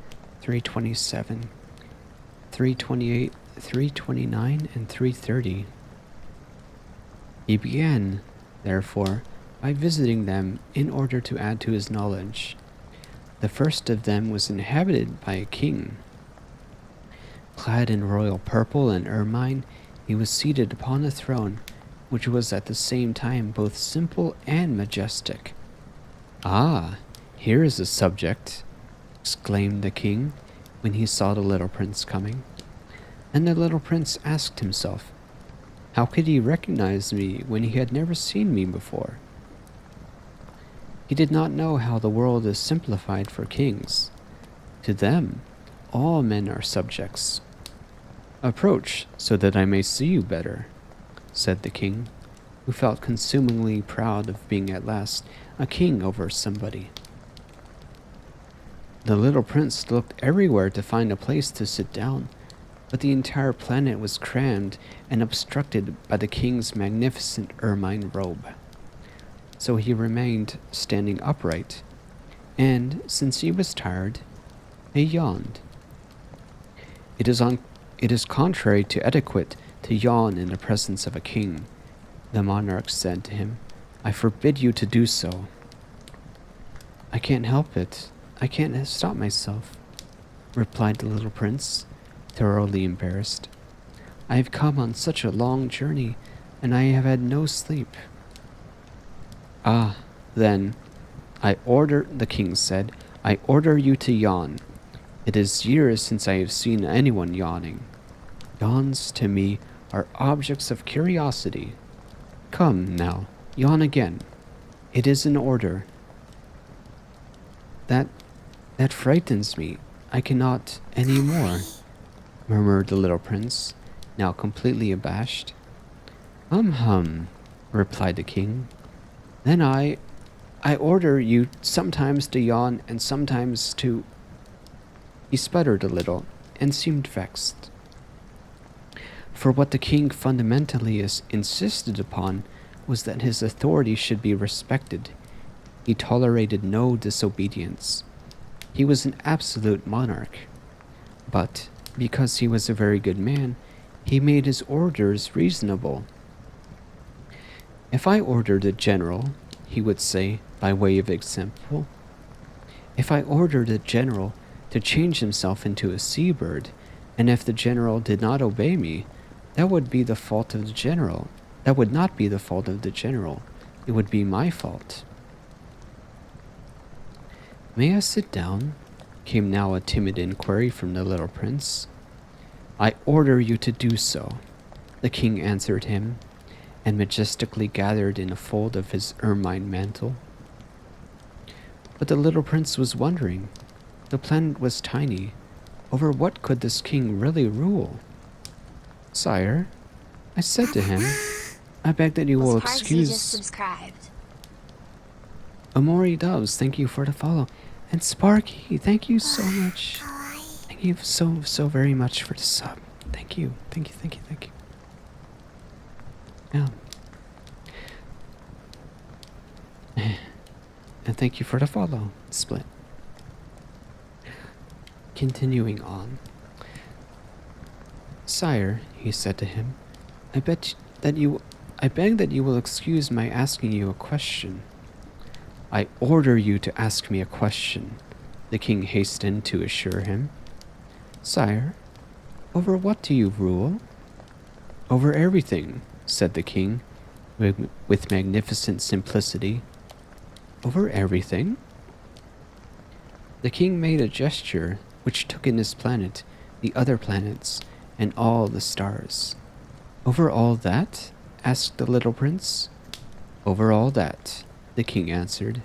327, 328, 329, and 330. He began, therefore, by visiting them in order to add to his knowledge. The first of them was inhabited by a king. Clad in royal purple and ermine, he was seated upon a throne, which was at the same time both simple and majestic. "Ah, here is a subject," exclaimed the king when he saw the little prince coming. And the little prince asked himself, how could he recognize me when he had never seen me before? He did not know how the world is simplified for kings. To them, all men are subjects. "Approach, so that I may see you better," said the king, who felt consumingly proud of being at last a king over somebody. The little prince looked everywhere to find a place to sit down, but the entire planet was crammed and obstructed by the king's magnificent ermine robe. So he remained standing upright, and since he was tired, he yawned. It is contrary to etiquette to yawn in the presence of a king," the monarch said to him. "I forbid you to do so." "I can't help it. I can't stop myself," replied the little prince, thoroughly embarrassed. "I have come on such a long journey, and I have had no sleep." "Ah, then, the king said, "I order you to yawn. It is years since I have seen anyone yawning. Yawns, to me, are objects of curiosity. Come, now, yawn again. It is an order." That frightens me. I cannot any more," murmured the little prince, now completely abashed. Hum," replied the king. "Then I order you sometimes to yawn and sometimes to—" He sputtered a little and seemed vexed. For what the king fundamentally insisted upon was that his authority should be respected. He tolerated no disobedience. He was an absolute monarch. But because he was a very good man, he made his orders reasonable. "If I ordered a general," he would say, by way of example, "if I ordered a general to change himself into a seabird, and if the general did not obey me, that would be the fault of the general. That would not be the fault of the general. It would be my fault." "May I sit down?" came now a timid inquiry from the little prince. "I order you to do so," the king answered him, and majestically gathered in a fold of his ermine mantle. But the little prince was wondering. The planet was tiny. Over what could this king really rule? "Sire," I said to him, "I beg that you will excuse—" just subscribed. Amori Doves, thank you for the follow. And Sparky, thank you so much. Thank you so very much for the sub. Thank you. Yeah. And thank you for the follow, Split. Continuing on. "Sire," he said to him, I beg that you will excuse my asking you a question." "I order you to ask me a question," the king hastened to assure him. "Sire, over what do you rule?" "Over everything," said the king, with magnificent simplicity. "Over everything?" The king made a gesture which took in his planet, the other planets, and all the stars. "Over all that?" asked the little prince. "Over all that," the king answered.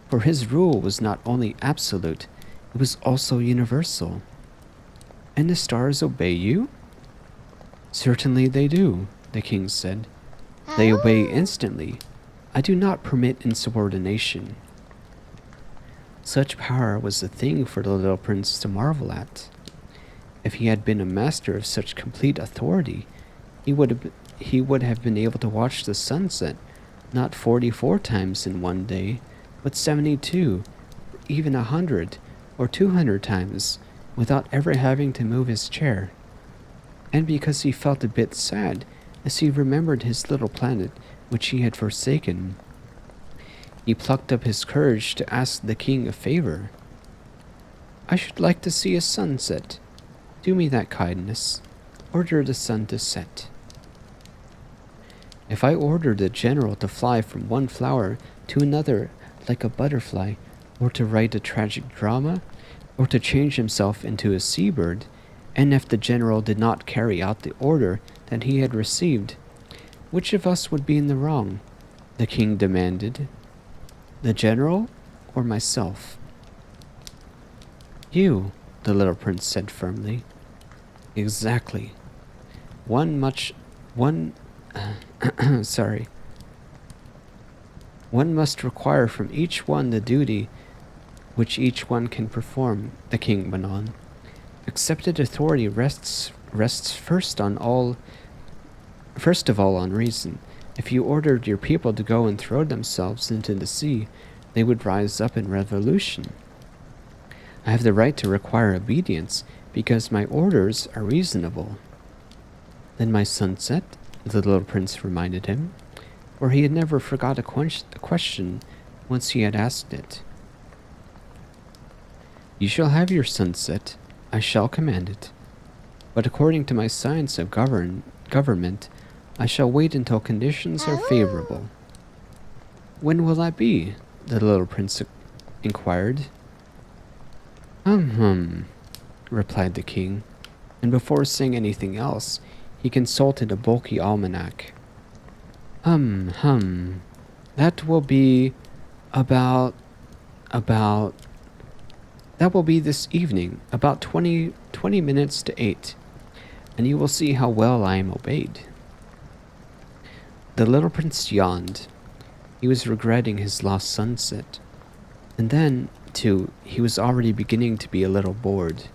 For his rule was not only absolute, it was also universal. "And the stars obey you?" "Certainly they do," the king said. "They obey instantly. I do not permit insubordination." Such power was a thing for the little prince to marvel at. If he had been a master of such complete authority, he would have been able to watch the sunset not 44 times in one day, but 72, or even 100 or 200 times, without ever having to move his chair. And because he felt a bit sad as he remembered his little planet which he had forsaken, He plucked up his courage to ask the king a favor. I should like to see a sunset. Do me that kindness. Order the sun to set. If I ordered the general to fly from one flower to another like a butterfly, or to write a tragic drama, or to change himself into a seabird, and if the general did not carry out the order that he had received, which of us would be in the wrong? The king demanded. The general or myself? You, the little prince said firmly. Exactly. Sorry. One must require from each one the duty which each one can perform, the king went on. Accepted authority rests first of all on reason. If you ordered your people to go and throw themselves into the sea, they would rise up in revolution. I have the right to require obedience because my orders are reasonable. Then my sunset, the little prince reminded him, for he had never forgot a question once he had asked it. You shall have your sunset, I shall command it, but according to my science of government, I shall wait until conditions are favorable. When will that be? The little prince inquired. Replied the king, and before saying anything else, he consulted a bulky almanac. That will be that will be this evening, about 20 minutes to 8, and you will see how well I am obeyed. The little prince yawned. He was regretting his lost sunset, and then, too, he was already beginning to be a little bored.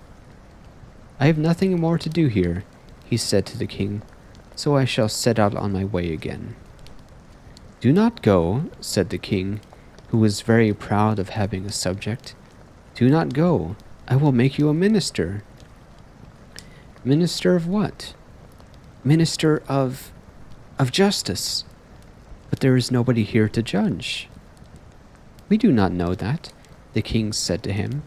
I have nothing more to do here, he said to the king, so I shall set out on my way again. Do not go, said the king, who was very proud of having a subject. Do not go. I will make you a minister. Minister of what? Minister of justice. But there is nobody here to judge. We do not know that, the king said to him.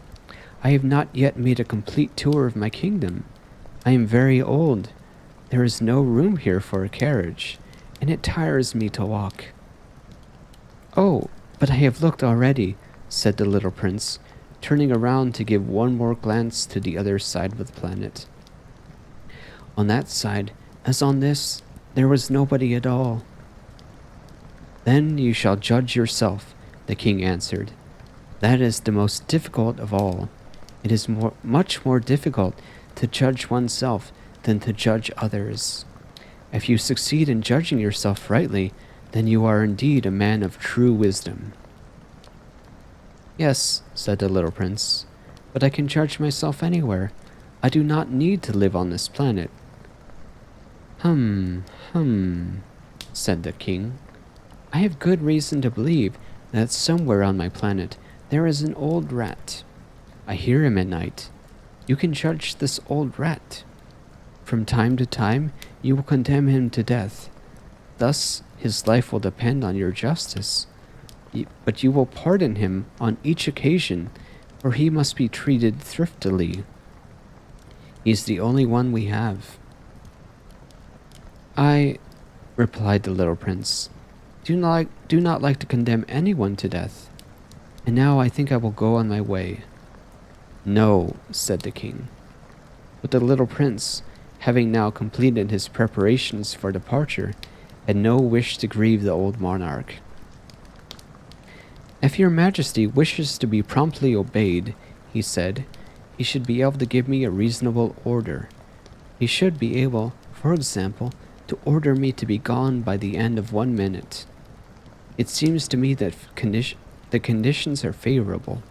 I have not yet made a complete tour of my kingdom. I am very old. There is no room here for a carriage, and it tires me to walk. Oh, but I have looked already, said the little prince, turning around to give one more glance to the other side of the planet. On that side, as on this, there was nobody at all. Then you shall judge yourself, the king answered. That is the most difficult of all. It is much more difficult to judge oneself than to judge others. If you succeed in judging yourself rightly, then you are indeed a man of true wisdom. Yes, said the little prince, but I can judge myself anywhere. I do not need to live on this planet. Said the king. I have good reason to believe that somewhere on my planet there is an old rat. I hear him at night. You can judge this old rat. From time to time, you will condemn him to death. Thus, his life will depend on your justice. But you will pardon him on each occasion, for he must be treated thriftily. He's the only one we have. I, replied the little prince, do not like to condemn anyone to death. And now I think I will go on my way. No, said the king. But the little prince, having now completed his preparations for departure, had no wish to grieve the old monarch. If your majesty wishes to be promptly obeyed, he said, he should be able to give me a reasonable order. He should be able, for example, to order me to be gone by the end of 1 minute. It seems to me that the conditions are favorable.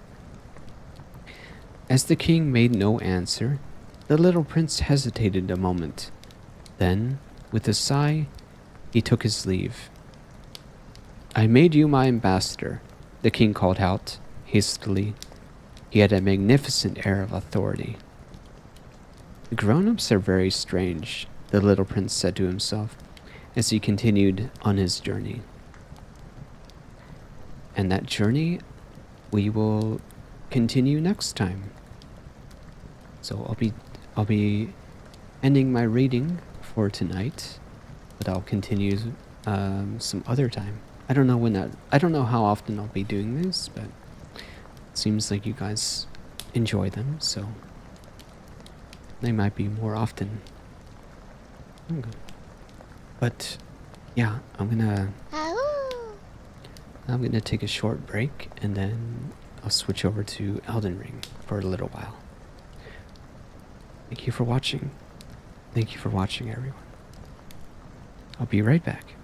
As the king made no answer, the little prince hesitated a moment. Then, with a sigh, he took his leave. I made you my ambassador, the king called out, hastily. He had a magnificent air of authority. The grown-ups are very strange, the little prince said to himself, as he continued on his journey. And that journey we will continue next time. So I'll be ending my reading for tonight, but I'll continue some other time. I don't know how often I'll be doing this, but it seems like you guys enjoy them, so they might be more often. Okay. But yeah, I'm gonna take a short break and then I'll switch over to Elden Ring for a little while. Thank you for watching. Thank you for watching, everyone. I'll be right back.